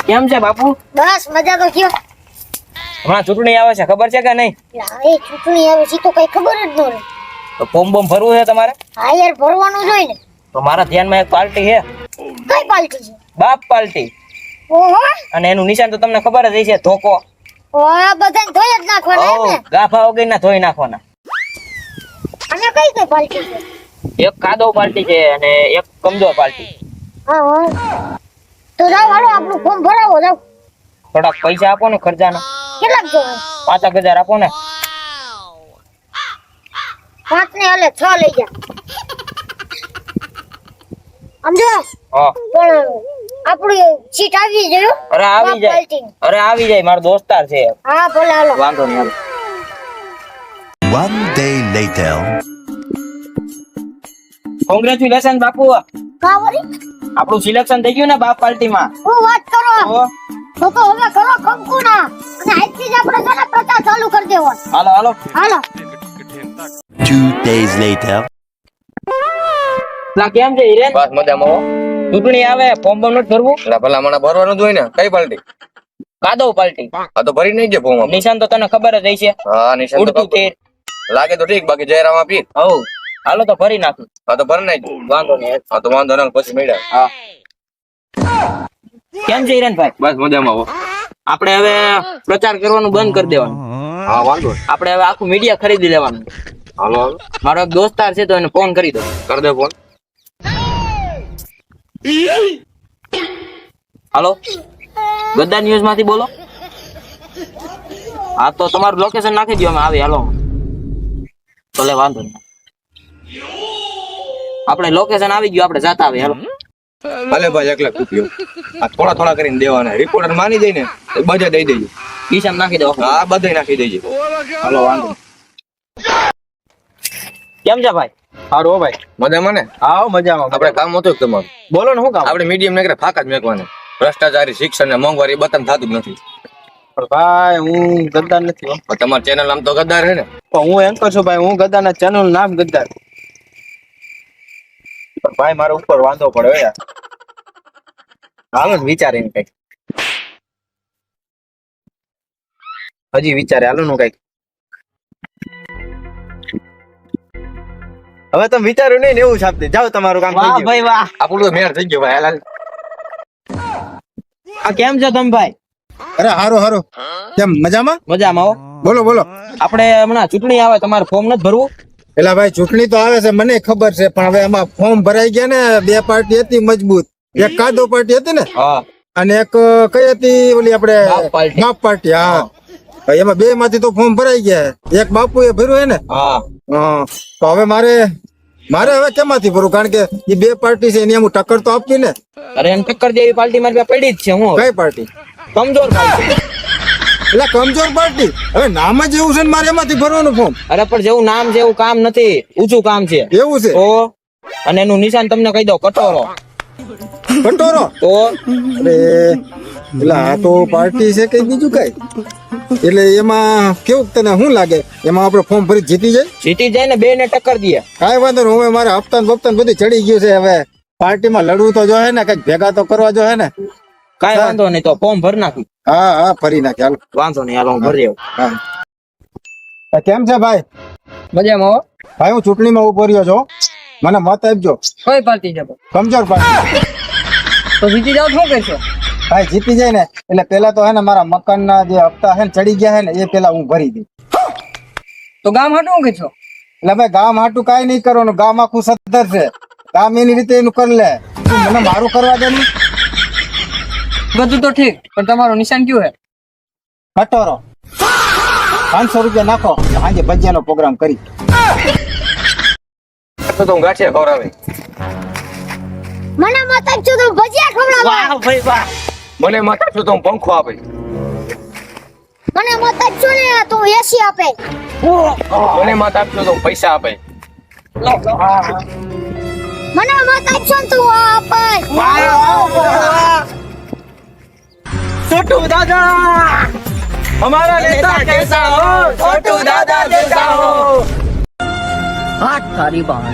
કેમ છે બાપુ? બસ મજા તો કયો. હમણાં ચૂંટણી આવે છે, ખબર છે કે નહીં? એ ચૂંટણી આવે છે તો કઈ ખબર જ ન રહે. તો ફોર્મ બોમ ભરવું છે તમારે? હા યાર ભરવાનું જોઈ ને. તો મારા ધ્યાનમાં એક પાર્ટી છે, કઈ પાર્ટી છે? બાપ પાર્ટી. ઓહો અને એનું નિશાન તો તમને ખબર જ હશે, ધોકો. વાહ બધાને ધોઈ જ નાખવાના એમ ને. ગાફા વગરના ધોઈ નાખવાના. અને કઈ કઈ પાર્ટી છે? એક કાદવ પાર્ટી છે અને એક કમજોર પાર્ટી. હા હા તો જાઓ હાલો આપણું ફોર્મ ભરાવો જાઓ. થોડાક પૈસા આપો ને ખર્ચાના. કેટલાક જોવે? 5,000 આપો ને. 5 ને હાલે 6 લઈ જા. સમજો? હા. પણ આપણી સીટ આવી જાય હો. અરે આવી જાય. પાર્ટી. અરે આવી જાય, મારો દોસ્તાર છે. હા ભલે હાલો. વાંધો નહીં. One day later. કોંગ્રેચ્યુલેશન બાપુ, કા વળી? આપણું સિલેક્શન થઈ ગયું ને બાપ પાર્ટીમાં. હું વાત કરો. તો તો હવે કરો કંકુના અને આજથી જ આપણે છે ને પ્રચાર ચાલુ કરી દેવો. હાલો હાલો. હાલો. 2 days later. લા કેમ છે હિરેન? બસ મજામાં હો. ચૂંટણી આવે, ફોર્મ બોમ નથી ભરવું? એટલે ભલા મને ભરવાનું જ હોય ને. કઈ પાર્ટી? કાદવ પાર્ટી. આ તો ભરી નહીં ગયા ફોર્મ. નિશાન તો તને ખબર જ હશે. હા નિશાન તો ઉડતું તીર. લાગે તો ઠીક, બાકી જયરામ આપી. હઉ હાલો તો ભરી નાખું. હા તો ભર નાખ. વાંધો નહીં. હા તો વાંધો ના, પછી મળ્યા. હા. કેમ છે હિરેનભાઈ? બસ મજામાં હો. આપણે હવે પ્રચાર કરવાનું બંધ કરી દેવાનું. હા વાંધો નહીં. આપણે હવે આખું મીડિયા ખરીદી લેવાનું. હાલો હાલો મારો એક દોસ્તાર છે તો એને ફોન કરી દો. કર દે ફોન. હાલો, ગદ્દાર ન્યૂઝ માંથી બોલો. હા તો તમારું લોકેશન નાખી દો, અમે આવી. હાલો ભલે વાંધો નહીં. આપણે લોકેશન આવી ગયું, આપણે જાતા આવે. હાલો ભલે ભાઈ 1 લાખ રૂપિયો આ થોડા થોડા કરીને દેવાના. રિપોર્ટર માની જાય ને બધા દઈ દેજો. કિશન નાખી દો. હા બધા નાખી દેજો. હાલો વાંધો. કેમ છે ભાઈ? સારું હો ભાઈ. મજામાં ને? હા મજામાં. આપણે કામ હતું તમારું. બોલો ને શું કામ? આપણે મીડિયમ ને ફાકા જ મેકવાના. ભ્રષ્ટાચારી શિક્ષણ ને મોંઘવારી બતન થતું જ નથી. ભાઈ હું ગદ્દાર નથી હો. પણ તમારું ચેનલ આમ તો ગદ્દાર છે ને. પણ હું એન્કર છું ભાઈ. હું ગદ્દાર ના ચેનલ નું નામ ગદ્દાર. પણ ભાઈ મારા ઉપર વાંધો પડ્યો યાર. હાલો ને વિચારીને કઈક. હજી વિચારે હાલો નું કઈક. હવે તમે વિચાર્યું નહીં ને એવું છાપતી જાઓ, તમારું કામ થઈ ગયું. ભાઈ વાહ, આપણું તો મેળ થઈ ગયો ભાઈ. હાલ આ કેમ છો તમે ભાઈ? અરે હારો હારો. કેમ મજામાં? મજામાં હો. બોલો બોલો. આપણે હમણાં ચૂંટણી આવે, તમારે ફોર્મ નથી ભરવું? પેલા ભાઈ ચૂંટણી તો આવે છે મને ખબર છે, પણ હવે એમાં ફોર્મ ભરાઈ ગયા ને. 2 પાર્ટી હતી મજબૂત. એક કાદો પાર્ટી હતી ને, હા. અને એક કઈ હતી ઓલી આપણે બાપ પાર્ટી. બાપ પાર્ટી. હા એમાં 2 માંથી તો ફોર્મ ભરાઈ ગયા. એક બાપુ એ ભર્યું હે ને. હા. હા તો હવે મારે હવે કેમાંથી ભરવું? કારણ કે એ 2 પાર્ટી છે એની હું ટક્કર તો આપવી ને. અરે એમ ટક્કર જેવી પાર્ટી મારી પાસે પડી જ છે. હું કઈ પાર્ટી? કમજોર પાર્ટી. એટલે કમજોર પાર્ટી. હવે નામ જ એવું છે ને, મારે એમાંથી ભરવાનું ફોર્મ. અરે પણ જેવું નામ છે એવું કામ નથી, ઊંચું કામ છે. એવું છે? તો અને એનું નિશાન તમને કહી દો, કટોરો. કટોરો? તો અરે એટલે આ તો પાર્ટી છે કઈ બીજું કઈ? એટલે એમાં કેવું તને શું લાગે? એમાં આપણે ફોર્મ ભરી જીતી જાય? જીતી જાય ને, 2 ને ટક્કર દે. કાંઈ વાંધો નહીં. હવે મારે હપ્તાન બપ્તાન બધું ચડી ગયું છે. હવે પાર્ટીમાં લડવું તો જો હે ને, કઈક ભેગા તો કરવા જો હે ને. કાંઈ વાંધો નહીં, તો ફોર્મ ભરી નાખી. હા હા ફરી નાખે. હાલો વાંધો નહીં, હાલો હું ભરી આવું. હા કેમ છે ભાઈ? મજામાં હો. ભાઈ હું ચૂંટણીમાં ઉભો રહ્યો છું, મને મત આપજો. કઈ પાર્ટી છે? કમજોર પાર્ટી. તો જીતી જાવ શું કહેશો? ભાઈ જીતી જાય ને એટલે પેલા તો હે ને મારા મકાનના જે હપ્તા હે ને ચડી ગયા હે ને એ પેલા હું ભરી દઉં. તો ગામ હાટું શું કહેશો? એટલે ભાઈ ગામ હાટું કાંઈ નહીં કરવાનું. ગામ આખું સદ્ધર છે. ગામ એની રીતે એનું કરી લે. તું મને મારું કરવા દે ને. બધું તો ઠીક, પણ તમારું નિશાન કયું હે? કટોરો. 500 રૂપિયા નાખો, સાંજે ભજીયાનો પ્રોગ્રામ કરી. તો હું ગાંઠિયા ખવડાવે. મને મત આપજો તો ભજીયા ખવડાવો. વાહ ભાઈ વાહ. મને મત આપશો તો હું પંખો આપે. મને મત આપજો ને તો એસી આપે. મને મત આપશો તો હું પૈસા આપે. મને મત આપજો ને તો આપે. छोटू दादा हमारा नेता कैसा हो, छोटू दादा जैसा हो. हाथ तारी बाण